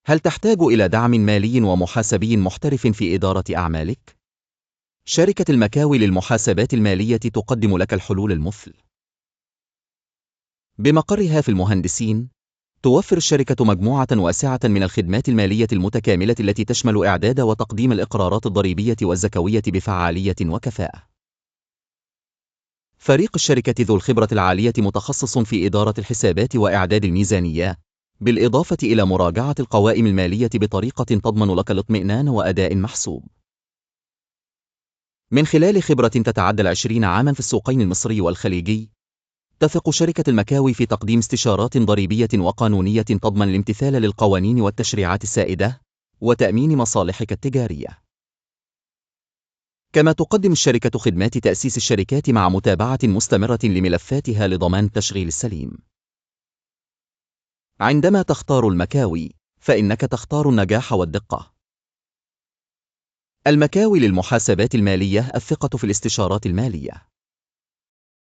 هل تحتاج إلى دعم مالي ومحاسبي محترف في إدارة أعمالك؟ شركة المكاوي للمحاسبات المالية تقدم لك الحلول المثل. بمقرها في المهندسين، توفر الشركة مجموعة واسعة من الخدمات المالية المتكاملة التي تشمل إعداد وتقديم الإقرارات الضريبية والزكوية بفعالية وكفاءة. فريق الشركة ذو الخبرة العالية متخصص في إدارة الحسابات وإعداد الميزانية، بالإضافة إلى مراجعة القوائم المالية بطريقة تضمن لك الاطمئنان وأداء محسوب. من خلال خبرة تتعدى 20 عاما في السوقين المصري والخليجي، تثق شركة المكاوي في تقديم استشارات ضريبية وقانونية تضمن الامتثال للقوانين والتشريعات السائدة وتأمين مصالحك التجارية. كما تقدم الشركة خدمات تأسيس الشركات مع متابعة مستمرة لملفاتها لضمان التشغيل السليم. عندما تختار المكاوي، فإنك تختار النجاح والدقة. المكاوي للمحاسبات المالية، الثقة في الاستشارات المالية.